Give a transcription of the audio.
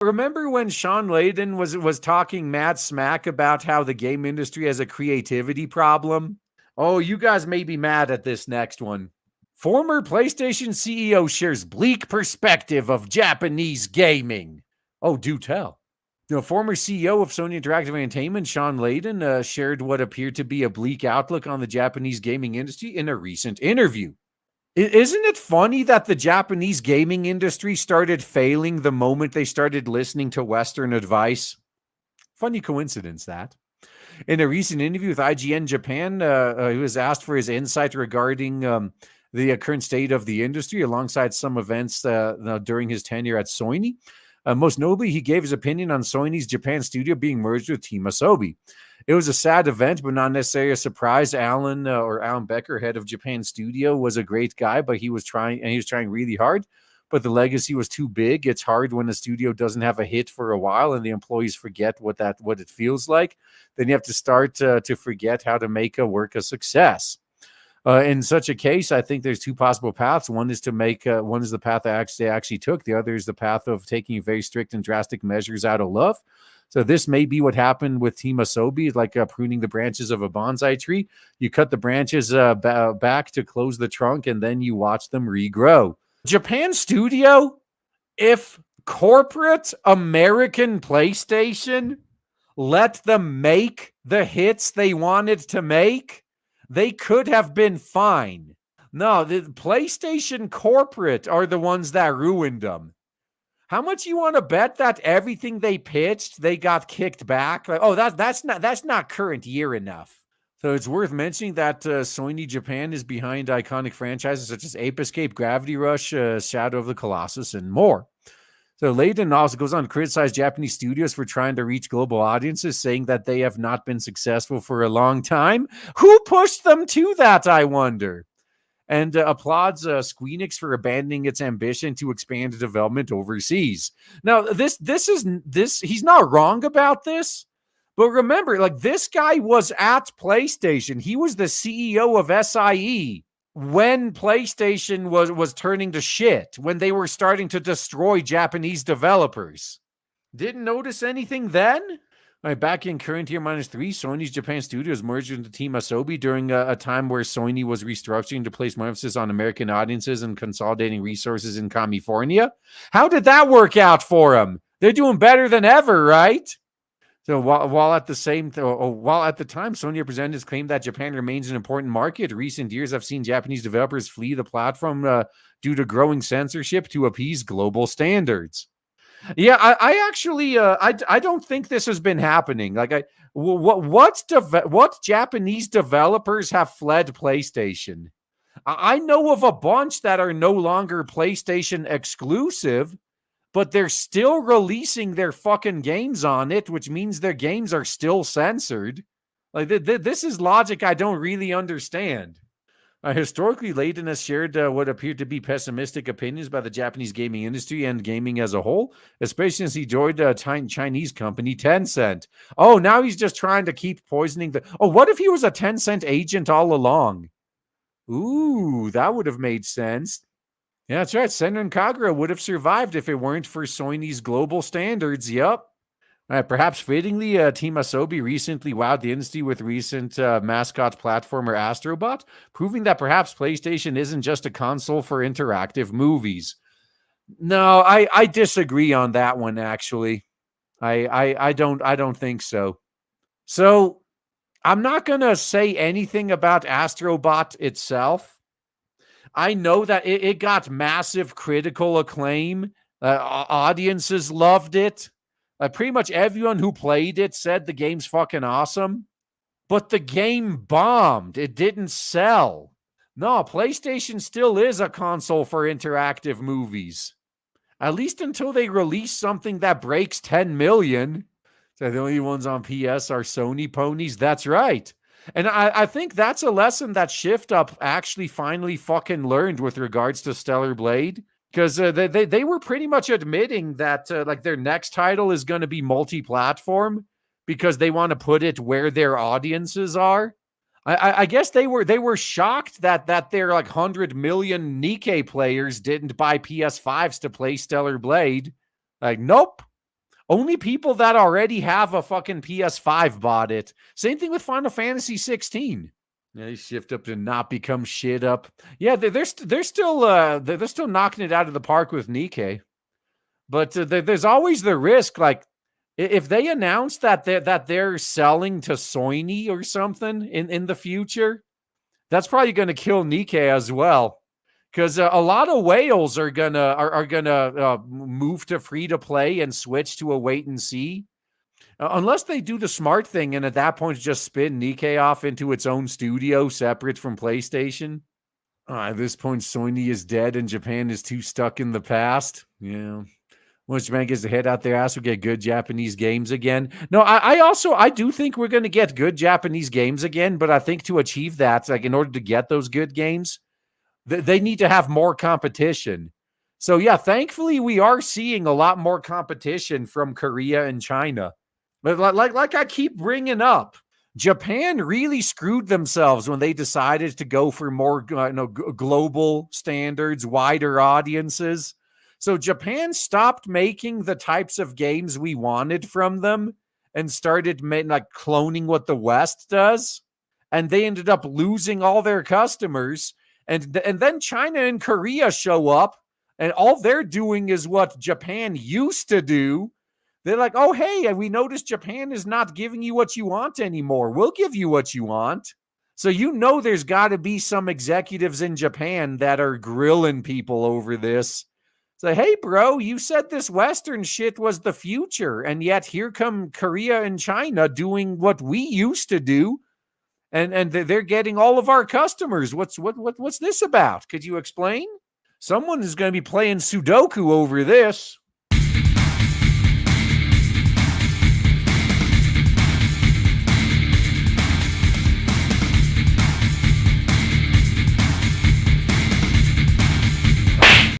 remember when Shawn Layden was talking mad smack about how the game industry has a creativity problem? Oh, you guys may be mad at this next one. Former PlayStation CEO shares bleak perspective of Japanese gaming. Oh, do tell. Former CEO of Sony Interactive Entertainment, Shawn Layden, shared what appeared to be a bleak outlook on the Japanese gaming industry in a recent interview. Isn't it funny that the Japanese gaming industry started failing the moment they started listening to Western advice? Funny coincidence, that. In a recent interview with IGN Japan, he was asked for his insight regarding the current state of the industry alongside some events during his tenure at Sony. Most notably, he gave his opinion on Sony's Japan Studio being merged with Team Asobi. It was a sad event, but not necessarily a surprise. Alan Becker, head of Japan Studio, was a great guy, but he was trying really hard. But the legacy was too big. It's hard when a studio doesn't have a hit for a while and the employees forget what it feels like. Then you have to start to forget how to make a work a success. In such a case, I think there's two possible paths. One is the path they actually took. The other is the path of taking very strict and drastic measures out of love. So this may be what happened with Team Asobi, like pruning the branches of a bonsai tree. You cut the branches back to close the trunk, and then you watch them regrow. Japan Studio, if corporate American PlayStation let them make the hits they wanted to make, they could have been fine. No, the PlayStation corporate are the ones that ruined them. How much you want to bet that everything they pitched, they got kicked back? Like, oh, that's not current year enough. So it's worth mentioning that Sony Japan is behind iconic franchises such as Ape Escape, Gravity Rush, Shadow of the Colossus, and more. So Layden also goes on to criticize Japanese studios for trying to reach global audiences, saying that they have not been successful for a long time. Who pushed them to that, I wonder? And applauds Squeenix for abandoning its ambition to expand development overseas. Now, he's not wrong about this. But remember, like, this guy was at PlayStation. He was the CEO of SIE when PlayStation was turning to shit, when they were starting to destroy Japanese developers. Didn't notice anything then? All right, back in current year -3, Sony's Japan Studios merged into Team Asobi during a time where Sony was restructuring to place more emphasis on American audiences and consolidating resources in California. How did that work out for them? They're doing better than ever, right? So while at the time, Sony representatives claimed that Japan remains an important market, recent years have seen Japanese developers flee the platform due to growing censorship to appease global standards. Yeah, I actually I don't think this has been happening. Like, what Japanese developers have fled PlayStation? I know of a bunch that are no longer PlayStation exclusive, but they're still releasing their fucking games on it, which means their games are still censored. Like, this is logic I don't really understand. Historically, Layden has shared what appeared to be pessimistic opinions about the Japanese gaming industry and gaming as a whole, especially since he joined a Chinese company, Tencent. Oh, now he's just trying to keep poisoning the... Oh, what if he was a Tencent agent all along? Ooh, that would have made sense. Yeah, that's right. Senran and Kagura would have survived if it weren't for Sony's global standards. Yep. Perhaps fittingly, Team Asobi recently wowed the industry with recent mascot platformer Astrobot, proving that perhaps PlayStation isn't just a console for interactive movies. No, I disagree on that one, actually. I don't think so. So I'm not going to say anything about Astrobot itself. I know that it got massive critical acclaim. Audiences loved it. Pretty much everyone who played it said the game's fucking awesome. But the game bombed. It didn't sell. No, PlayStation still is a console for interactive movies. At least until they release something that breaks 10 million. So the only ones on PS are Sony ponies. That's right. And I think that's a lesson that Shift Up actually finally fucking learned with regards to Stellar Blade. Because they were pretty much admitting that like their next title is going to be multi-platform because they want to put it where their audiences are. I guess they were shocked that their like 100 million Nikkei players didn't buy PS5s to play Stellar Blade. Like, nope. Only people that already have a fucking PS5 bought it. Same thing with Final Fantasy 16. Yeah, they shift up to not become shit up. Yeah, they're still knocking it out of the park with Nikkei. But there's always the risk, like if they announce that they're selling to Sony or something in the future, that's probably going to kill Nikkei as well. Because a lot of whales are gonna move to free to play and switch to a wait and see, unless they do the smart thing and at that point just spin Nikkei off into its own studio separate from PlayStation. At this point, Sony is dead and Japan is too stuck in the past. Yeah. Once Japan gets the head out their ass, we get good Japanese games again. No, I do think we're going to get good Japanese games again, but I think to achieve that, like in order to get those good games, they need to have more competition. So yeah, thankfully we are seeing a lot more competition from Korea and China. But like I keep bringing up, Japan really screwed themselves when they decided to go for more global standards, wider audiences. So Japan stopped making the types of games we wanted from them and started cloning what the West does. And they ended up losing all their customers. And then China and Korea show up, and all they're doing is what Japan used to do. They're like, oh, hey, we noticed Japan is not giving you what you want anymore. We'll give you what you want. So there's got to be some executives in Japan that are grilling people over this. Say, hey, bro, you said this Western shit was the future, and yet here come Korea and China doing what we used to do. And they're getting all of our customers. What's this about? Could you explain? Someone is going to be playing Sudoku over this.